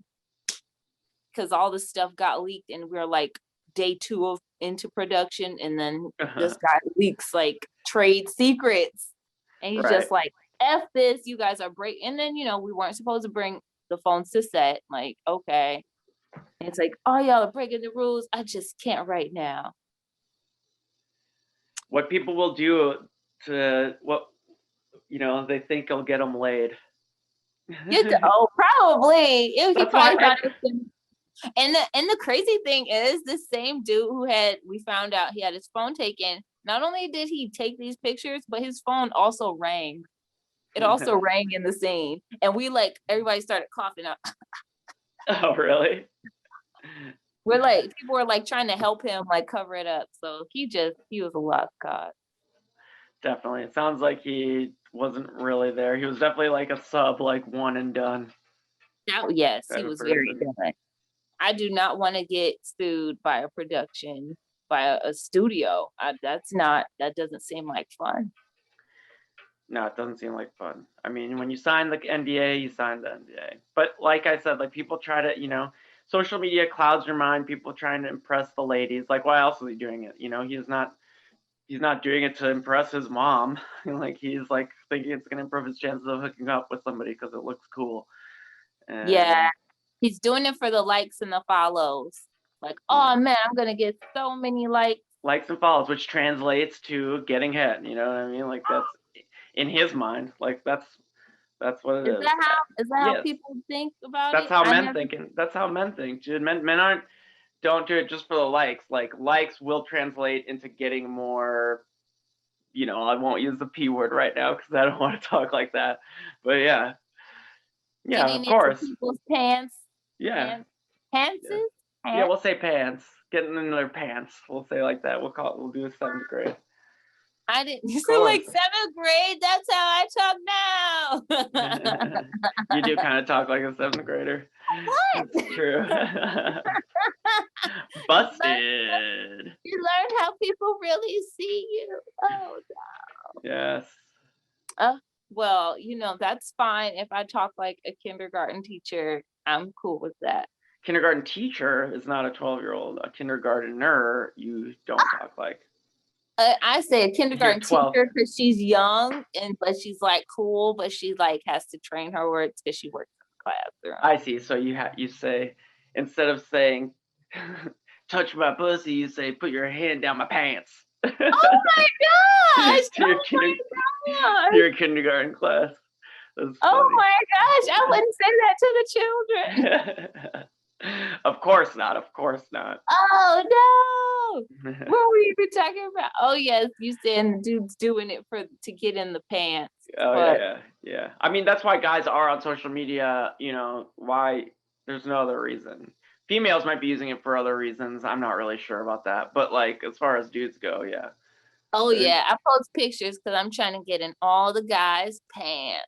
because all this stuff got leaked and we're like day 2 into production, and then this guy leaks like trade secrets, and he's just like, F this, you guys are breaking. And then, we weren't supposed to bring the phones to set. Like, okay. And it's like, oh, y'all are breaking the rules. I just can't right now. What people will do to what, they think will get them laid. Probably. He probably got it. And the crazy thing is, the same dude we found out he had his phone taken. Not only did he take these pictures, but his phone also rang. It also rang in the scene. And everybody started coughing up. Oh, really? People were like trying to help him like cover it up. So he was a lost cause. Definitely. It sounds like he wasn't really there. He was definitely like a sub, like one and done. Yes, he was very good. I do not want to get sued by a production by a studio. That doesn't seem like fun. No, it doesn't seem like fun. I mean, when you sign the NDA, you sign the NDA. But like I said, like people try to, social media clouds your mind. People trying to impress the ladies. Like, why else is he doing it? He's not doing it to impress his mom. Like he's like thinking it's gonna improve his chances of hooking up with somebody because it looks cool. And, Yeah, he's doing it for the likes and the follows. Like, oh man, I'm gonna get so many likes. Likes and follows, which translates to getting hit. You know what I mean? Like that's in his mind. Like that's what it is. Is that how Yes. people think about That's it? how men thinking. That's how men think. Dude, men don't do it just for the likes. Like likes will translate into getting more. I won't use the P word right now because I don't want to talk like that. But yeah, Getting of course. into people's pants. Yeah. Pants? Yeah, we'll say pants. Getting in their pants. We'll say like that. We'll do a 7th grade. I didn't. You said like 7th grade. That's how I talk now. You do kind of talk like a 7th grader. What? It's true. Busted. You learned how people really see you. Oh no. Yes. Well, that's fine. If I talk like a kindergarten teacher, I'm cool with that. Kindergarten teacher is not a 12-year-old. A kindergartner, you don't talk like. I say a kindergarten teacher because she's young but she's like cool, but she like has to train her words because she works in the classroom. I see. So you say, instead of saying touch my pussy, you say put your hand down my pants. Oh my gosh! You're a kindergarten class. Oh my gosh! I wouldn't say that to the children. Of course not. Of course not. Oh no! What were you talking about? Oh yes, you said the dude's doing it to get in the pants. Oh yeah. I mean, that's why guys are on social media. Why? There's no other reason. Females might be using it for other reasons. I'm not really sure about that. But like, as far as dudes go, yeah. Oh yeah, I post pictures because I'm trying to get in all the guys' pants.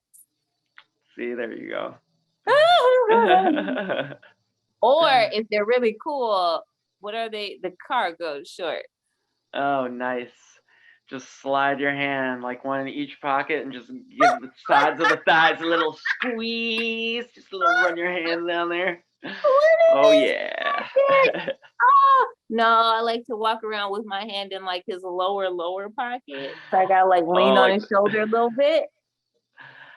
See, there you go. Or if they're really cool, what are they? The cargo shorts. Oh, nice. Just slide your hand like one in each pocket and just give the sides of the thighs a little squeeze. Just a little run your hands down there. Oh yeah. No, I like to walk around with my hand in like his lower pocket. So I gotta like lean on his shoulder a little bit.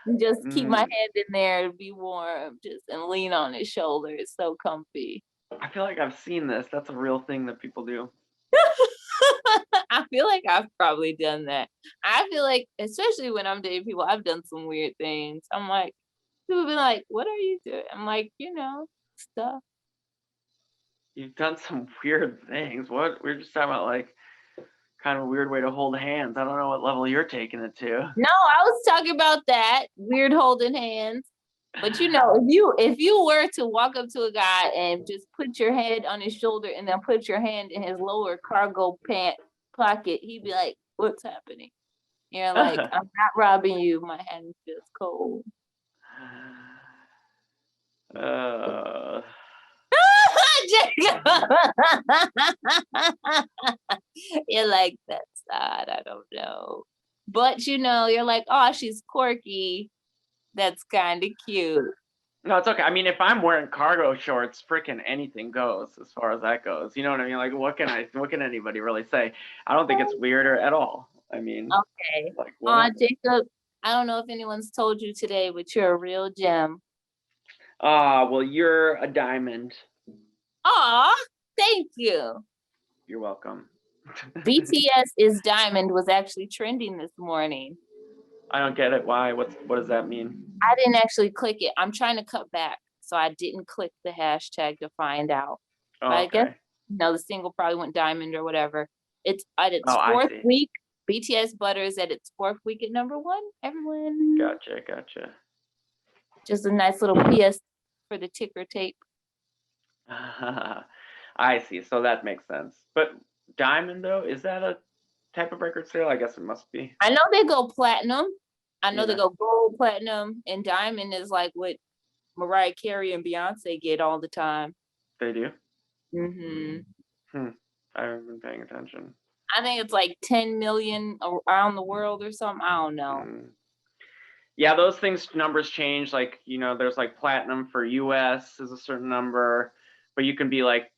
And just keep my hand in there to be warm, and lean on his shoulder. It's so comfy. I feel like I've seen this. That's a real thing that people do. I feel like I've probably done that. I feel like, especially when I'm dating people, I've done some weird things. I'm like, people be like, what are you doing? I'm like, stuff. You've done some weird things. What? We're just talking about like kind of a weird way to hold hands. I don't know what level you're taking it to. No, I was talking about that weird holding hands. But if you were to walk up to a guy and just put your head on his shoulder and then put your hand in his lower cargo pant pocket, he'd be like, "What's happening?" You're like, "I'm not robbing you. My hand feels cold." You're like, that's odd. I don't know. But you're like, oh, she's quirky. That's kind of cute. No, it's okay. I mean, if I'm wearing cargo shorts, freaking anything goes as far as that goes. You know what I mean? Like, what can anybody really say? I don't think it's weirder at all. I mean, okay. Like, Jacob, I don't know if anyone's told you today, but you're a real gem. Well, you're a diamond. Aw, thank you. You're welcome. BTS is Diamond was actually trending this morning. I don't get it. Why? What does that mean? I didn't actually click it. I'm trying to cut back, so I didn't click the hashtag to find out. Oh, but I okay. guess the single probably went diamond or whatever. It's at its Oh, fourth week. BTS Butter is at its 4th week at #1. Everyone. Gotcha. Just a nice little PS for the ticker tape. I see. So that makes sense. But diamond though, is that a type of record sale? I guess it must be. I know they go platinum. I know they go gold, platinum, and diamond is like what Mariah Carey and Beyonce get all the time. They do? Mm-hmm. I haven't been paying attention. I think it's like 10 million around the world or something. I don't know. Mm. Yeah, those things numbers change. Like, there's like platinum for US is a certain number, but you can be like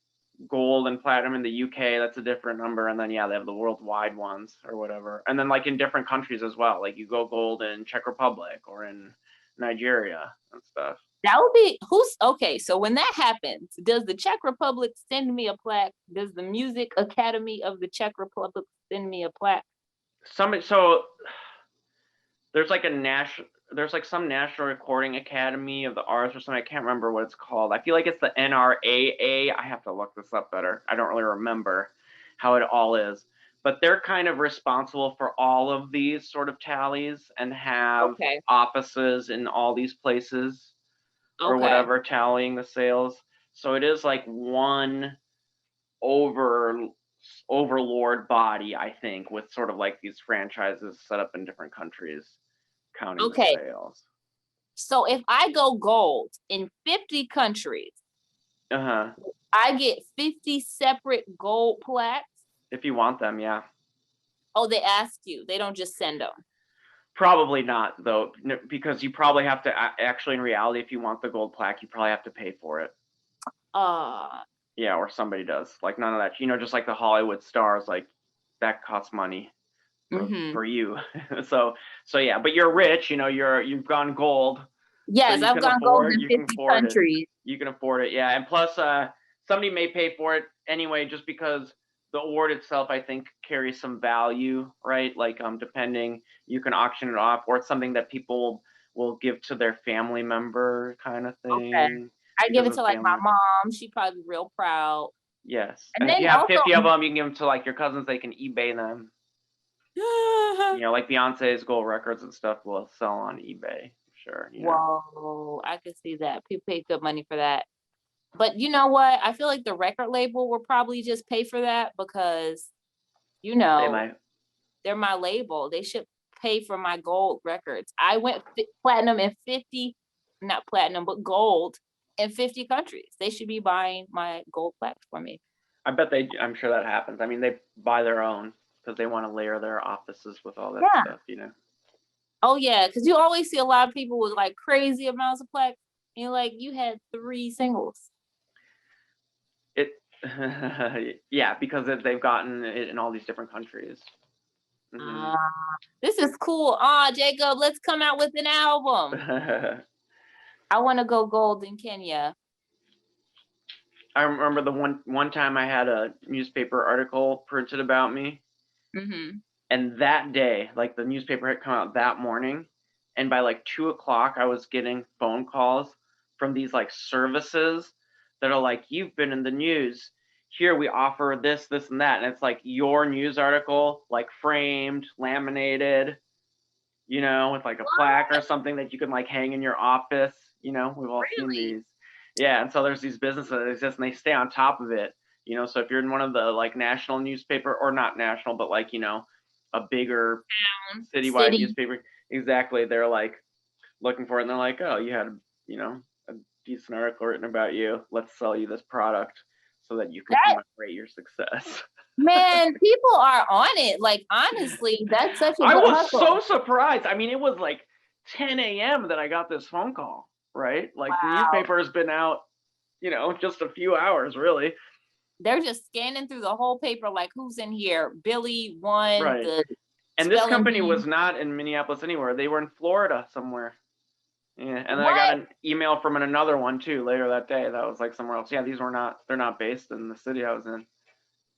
gold and platinum in the UK, that's a different number. And then yeah, they have the worldwide ones or whatever. And then like in different countries as well. Like you go gold in Czech Republic or in Nigeria and stuff. That would be okay. So when that happens, does the Czech Republic send me a plaque? Does the Music Academy of the Czech Republic send me a plaque? So there's like some National Recording Academy of the Arts or something. I can't remember what it's called. I feel like it's the NRAA. I have to look this up better. I don't really remember how it all is. But they're kind of responsible for all of these sort of tallies and have offices in all these places or whatever, tallying the sales. So it is like one overlord body, I think, with sort of like these franchises set up in different countries counting the sales. So if I go gold in 50 countries, I get 50 separate gold plaques? If you want them, yeah. Oh, they ask you. They don't just send them. Probably not, though, because you probably have to actually, in reality, if you want the gold plaque, you probably have to pay for it. Yeah, or somebody does. Like none of that, just like the Hollywood stars, like that costs money for you. So yeah, but you're rich, you've gone gold. Yes, so I've gone gold in 50 countries. You can afford it, yeah. And plus, somebody may pay for it anyway, just because the award itself, I think, carries some value, right? Like, depending, you can auction it off, or it's something that people will give to their family member, kind of thing. Okay. I give it to like my mom. She'd probably be real proud. Yes. And if you have 50 of them, you can give them to like your cousins. They can eBay them. Like Beyonce's gold records and stuff will sell on eBay. Sure. Whoa, I could see that. People pay good money for that. But you know what? I feel like the record label will probably just pay for that because, they're my label. They should pay for my gold records. I went platinum in 50, not platinum, but gold in 50 countries. They should be buying my gold plaques for me. I'm sure that happens. I mean, they buy their own because they want to layer their offices with all that stuff, Oh yeah, because you always see a lot of people with like crazy amounts of plaques. And you're like, you had 3 singles. Yeah, because they've gotten it in all these different countries. This is cool. Jacob, let's come out with an album. I want to go gold in Kenya. I remember the one time I had a newspaper article printed about me. And that day, like the newspaper had come out that morning, and by like 2:00, I was getting phone calls from these like services that are like, you've been in the news. Here we offer this, this, and that. And it's like your news article, like framed, laminated, with like a plaque or something that you can like hang in your office. We've all seen these. Yeah. And so there's these businesses that exist and they stay on top of it. So if you're in one of the like national newspaper, or not national, but like, a bigger citywide newspaper, exactly, they're like looking for it and they're like, oh, you had, a decent article written about you. Let's sell you this product so that you can commemorate your success. Man, people are on it. Like, honestly, that's such a good hustle. So surprised. I mean, it was like 10 a.m. that I got this phone call, right? Like the newspaper has been out, just a few hours, really. They're just scanning through the whole paper, like, who's in here? Billy won. Right. And this company was not in Minneapolis anywhere. They were in Florida somewhere. Yeah. And then I got an email from another one too later that day. That was like somewhere else. Yeah, they're not based in the city I was in.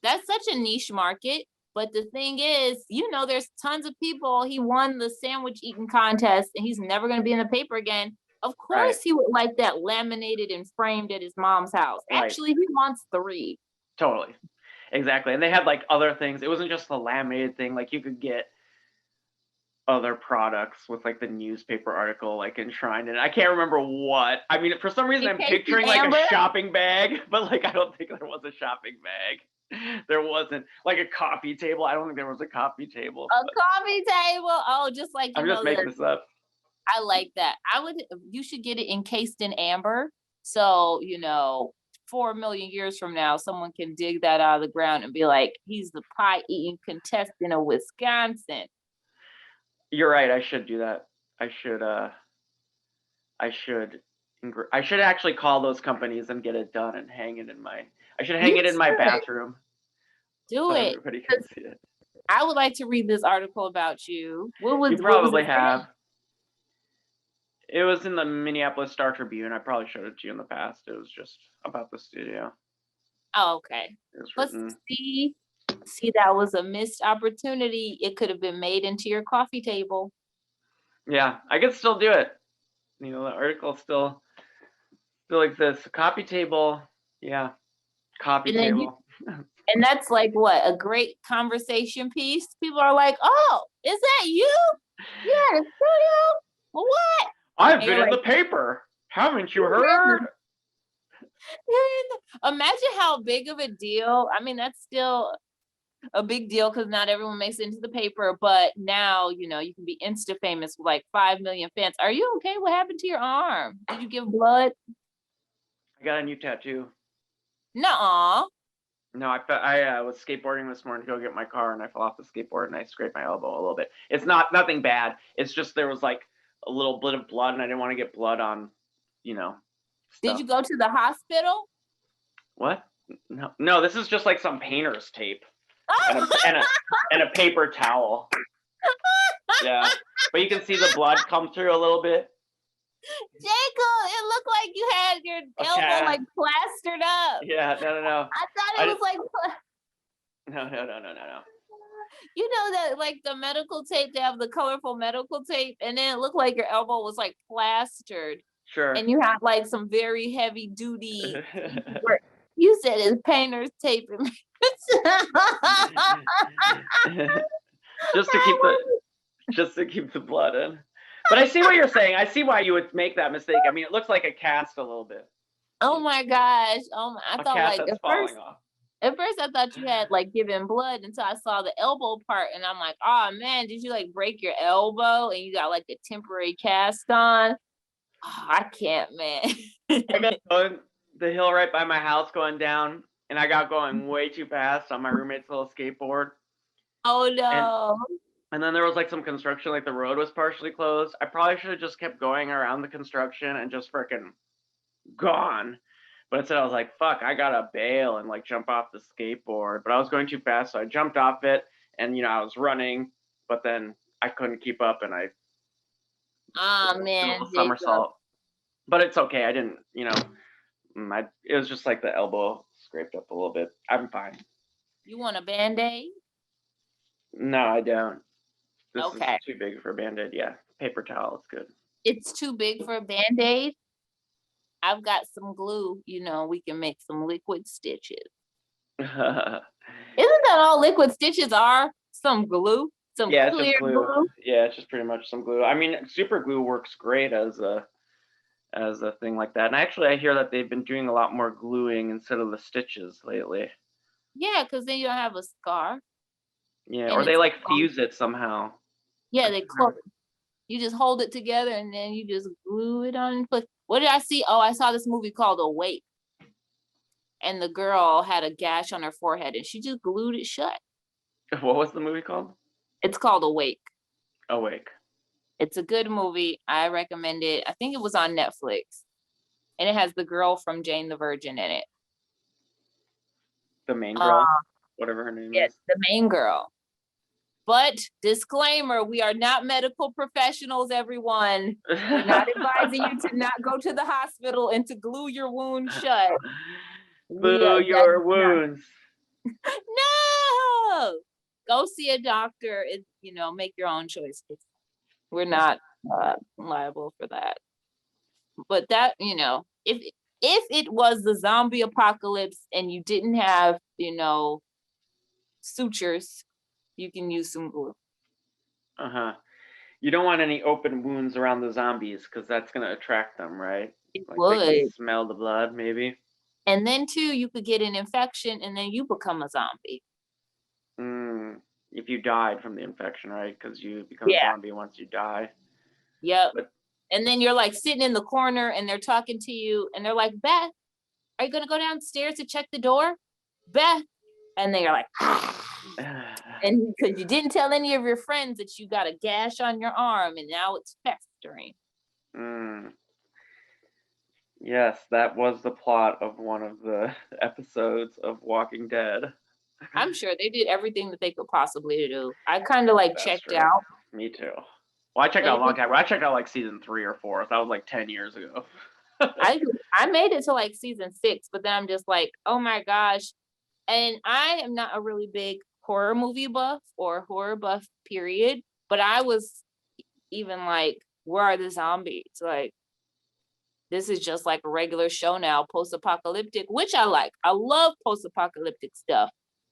That's such a niche market. But the thing is, there's tons of people. He won the sandwich eating contest and he's never going to be in the paper again. Of course, he would like that laminated and framed at his mom's house. Right. Actually, he wants 3. Totally. Exactly. And they had like other things. It wasn't just the laminated thing. Like you could get other products with like the newspaper article like enshrined in it. I can't remember what. I mean, for some reason I'm picturing like a shopping bag, but like I don't think there was a shopping bag. There wasn't like a coffee table. I don't think there was a coffee table. Coffee table? Oh, just like I'm just making this up. I like that. You should get it encased in amber. So, 4 million years from now, someone can dig that out of the ground and be like, he's the pie eating contestant of Wisconsin. You're right. I should do that. I should. I should. I should actually call those companies and get it done and hang it in my. I should hang You it in my should. bathroom Do so it. everybody can see it. I would like to read this article about you. You What was probably it have. It was in the Minneapolis Star Tribune. I probably showed it to you in the past. It was just about the studio. Oh, okay. It was But written. see, that was a missed opportunity. It could have been made into your coffee table. Yeah, I could still do it. You know, the article still exists. Coffee table. Yeah, coffee And then table. and that's like what, a great conversation piece. People are like, "Oh, is that you? Yeah, the studio. What? I've And been you're in the like, paper. Haven't you You're in heard? imagine how big of a deal. I mean, that's still a big deal because not everyone makes it into the paper. But now, you know, you can be Insta famous with like 5 million fans. Are you okay? What happened to your arm? Did you give blood? I got a new tattoo. Nuh-uh. No, I was skateboarding this morning to go get my car, and I fell off the skateboard and I scraped my elbow a little bit. It's nothing bad. It's just there was like a little bit of blood, and I didn't want to get blood on, you know, Did stuff. you go to the hospital? What? No. This is just like some painter's tape and a paper towel. Yeah, but you can see the blood come through a little bit. Jacob, it looked like you had your elbow like plastered up. Yeah, no. I thought it was like No. you know that like the medical tape, they have the colorful medical tape, and then it looked like your elbow was like plastered. Sure. And you had like some very heavy duty work. You said it's painter's tape. just to keep the blood in. But I see what you're saying. I see why you would make that mistake. I mean, it looks like a cast a little bit. Oh my gosh. Oh my, I thought cast like that's falling off. at first I thought you had like given blood until I saw the elbow part, and I'm like, oh man, did you like break your elbow and you got like a temporary cast on? Oh, I can't, man. I got going the hill right by my house going down, and I got going way too fast on my roommate's little skateboard. Oh no. And then there was like some construction, like the road was partially closed. I probably should have just kept going around the construction and just freaking gone. But instead I was like, fuck, I gotta bail and like jump off the skateboard. But I was going too fast, so I jumped off it, and you know, I was running, but then I couldn't keep up, and I man, did a somersault. But it's okay. I didn't, you know, it was just like the elbow scraped up a little bit. I'm fine. You want a Band-Aid? No, I don't. This Okay. is too big for a Band-Aid. Yeah, paper towel is good. It's too big for a Band-Aid. I've got some glue, you know, we can make some liquid stitches. Isn't that all liquid stitches are? Some glue? Some clear glue? Yeah, it's just pretty much some glue. I mean, super glue works great as a thing like that. And actually, I hear that they've been doing a lot more gluing instead of the stitches lately. Yeah, because then you don't have a scar. Yeah, and or they like fuse it somehow. Yeah, they close. You just hold it together and then you just glue it on. What did I see? Oh, I saw this movie called Awake. And the girl had a gash on her forehead and she just glued it shut. What was the movie called? It's called Awake. Awake. It's a good movie. I recommend it. I think it was on Netflix. And it has the girl from Jane the Virgin in it. The main girl? Whatever her name is. Yes, the main girl. But disclaimer, we are not medical professionals, everyone. We're not advising you to not go to the hospital and to glue your wound shut. Glue your wounds. No! Go see a doctor. You know, make your own choices. We're not liable for that. But that, you know, if it was the zombie apocalypse and you didn't have, you know, sutures, you can use some glue. You don't want any open wounds around the zombies because that's going to attract them, right? It would. They can smell the blood, maybe. And then too, you could get an infection and then you become a zombie. If you died from the infection, right? Because you become a zombie once you die. Yep. And then you're like sitting in the corner and they're talking to you and they're like, Beth, are you gonna go downstairs to check the door, Beth? And they are like, and because you didn't tell any of your friends that you got a gash on your arm and now it's festering. Mm. Yes, that was the plot of one of the episodes of Walking Dead. I'm sure they did everything that they could possibly do. I kind of like That's checked true. out. Me too. Well, I checked out a long time ago. I checked out like season 3 or 4. That was like 10 years ago. I made it to like season 6, but then I'm just like, oh my gosh. And I am not a really big horror movie buff or horror buff period, but I was even like, where are the zombies? Like, this is just like a regular show now, post-apocalyptic, which I like. I love post-apocalyptic stuff,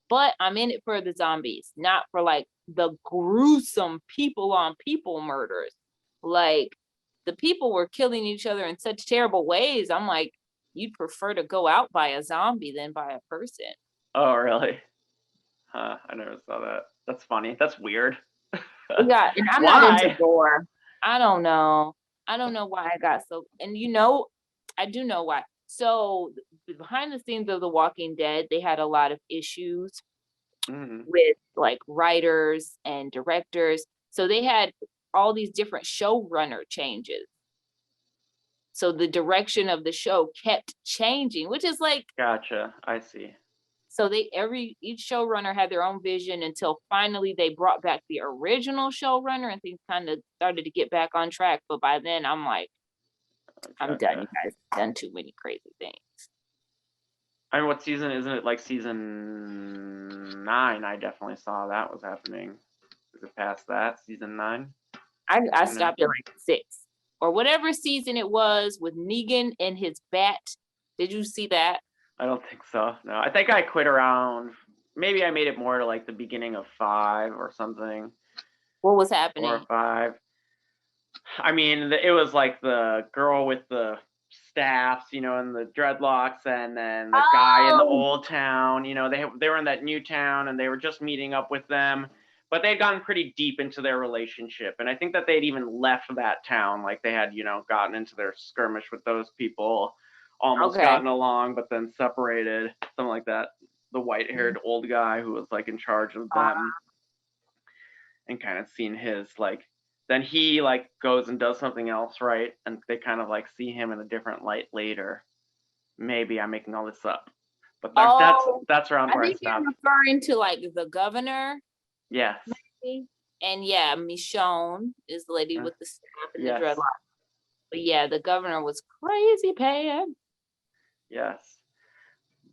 but I'm in it for the zombies, not for like the gruesome people on people murders. Like, the people were killing each other in such terrible ways. I'm like, you'd prefer to go out by a zombie than by a person. Oh, really? Huh, I never saw that. That's funny. That's weird. Yeah, and I'm not into gore. I don't know why I got so, and I do know why. So behind the scenes of The Walking Dead, they had a lot of issues with like writers and directors. So they had all these different showrunner changes. So the direction of the show kept changing, which is like, Gotcha. I see. so each showrunner had their own vision until finally they brought back the original showrunner and things kind of started to get back on track. But by then I'm like, I'm done. You guys have done too many crazy things. I mean, what season isn't it? Like season 9? I definitely saw that was happening. Is it past that? Season 9? I stopped at like 6 or whatever season it was with Negan and his bat. Did you see that? I don't think so. No, I think I quit around. Maybe I made it more to like the beginning of 5 or something. What was happening? 4 or 5. I mean, it was like the girl with the staffs, and the dreadlocks, and then the guy in the old town. They were in that new town, and they were just meeting up with them, but they'd gotten pretty deep into their relationship, and I think that they'd even left that town, like they had, gotten into their skirmish with those people, almost gotten along, but then separated, something like that. The white-haired old guy who was like in charge of them, and kind of seen his like. Then he like goes and does something else, right? And they kind of like see him in a different light later. Maybe I'm making all this up, but that's around where I stopped. You're referring to like the governor. Yes. Maybe? And yeah, Michonne is the lady with the staff and the dreadlock. But yeah, the governor was crazy pan. Yes.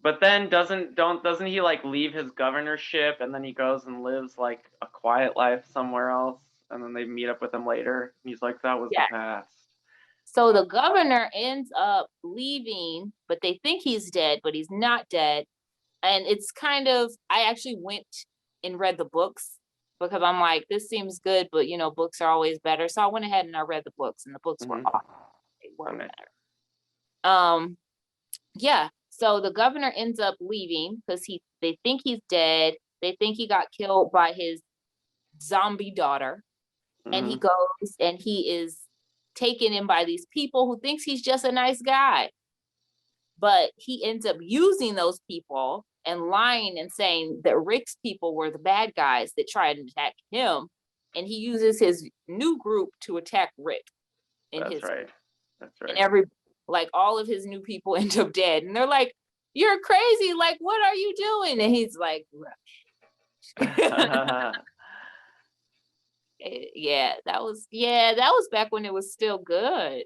But then doesn't he like leave his governorship and then he goes and lives like a quiet life somewhere else? And then they meet up with him later. And he's like, that was the past. So the governor ends up leaving, but they think he's dead, but he's not dead. And it's kind of, I actually went and read the books because I'm like, this seems good, but books are always better. So I went ahead and I read the books and the books were awesome. They were better. Yeah. So the governor ends up leaving because they think he's dead. They think he got killed by his zombie daughter. And he goes and he is taken in by these people who thinks he's just a nice guy. But he ends up using those people and lying and saying that Rick's people were the bad guys that tried to attack him. And he uses his new group to attack Rick. That's right. And all of his new people end up dead. And they're like, you're crazy. Like, what are you doing? And he's like, that was back when it was still good.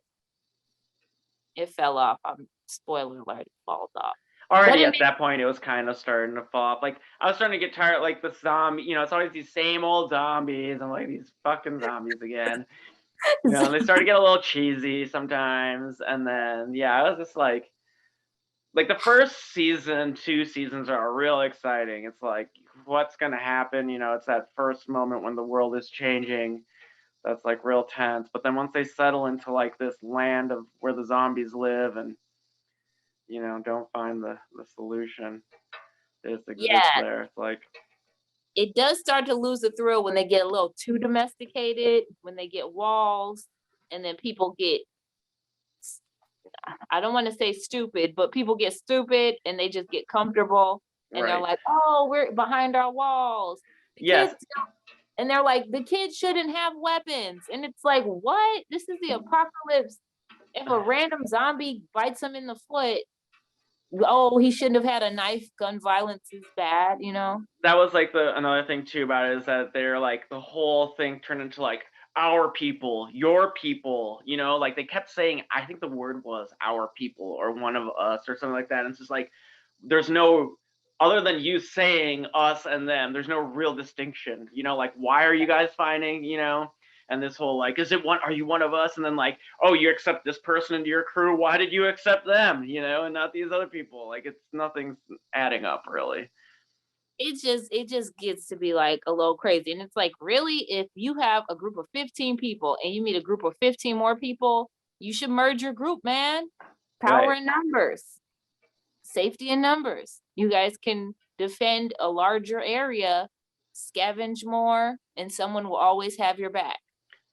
It fell off. Spoiler alert, it falls off. Already at that point, it was kind of starting to fall off. Like, I was starting to get tired, like the zombie, it's always these same old zombies. I'm like, these fucking zombies again. They started to get a little cheesy sometimes. And then, I was just like the first season, 2 seasons are real exciting. It's like, what's going to happen? It's that first moment when the world is changing. That's like real tense. But then once they settle into like this land of where the zombies live and, don't find the solution, it exists there. It's like, it does start to lose the thrill when they get a little too domesticated, when they get walls, and then people get, I don't want to say stupid, but people get stupid and they just get comfortable and they're Right. like, oh, we're behind our walls. The Yes. kids and they're like, the kids shouldn't have weapons. And it's like, what? This is the apocalypse. If a random zombie bites him in the foot, oh, he shouldn't have had a knife. Gun violence is bad, you know? That was like another thing too about it is that they're like the whole thing turned into like our people, your people, you know, like they kept saying, I think the word was our people or one of us or something like that. And it's just like, there's no, other than you saying us and them, there's no real distinction, you know, like, why are you guys fighting, you know? And this whole like, are you one of us? And then like, oh, you accept this person into your crew. Why did you accept them, you know, and not these other people? Like, nothing's adding up really. It just gets to be like a little crazy. And it's like, really, if you have a group of 15 people and you meet a group of 15 more people, you should merge your group, man. Power Right. in numbers, safety in numbers. You guys can defend a larger area, scavenge more, and someone will always have your back.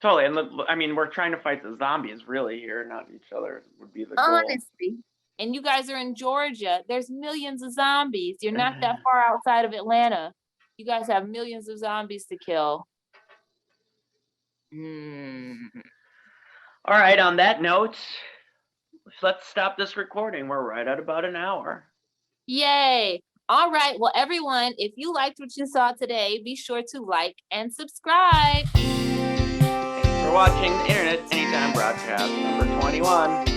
Totally. And I mean, we're trying to fight the zombies really here, not each other would be the goal. Honestly. And you guys are in Georgia. There's millions of zombies. You're not that far outside of Atlanta. You guys have millions of zombies to kill. All right. On that note, let's stop this recording. We're right at about an hour. Yay. All right. Well, everyone, if you liked what you saw today, be sure to like and subscribe. Thanks for watching the Internet Anytime Broadcast number 21.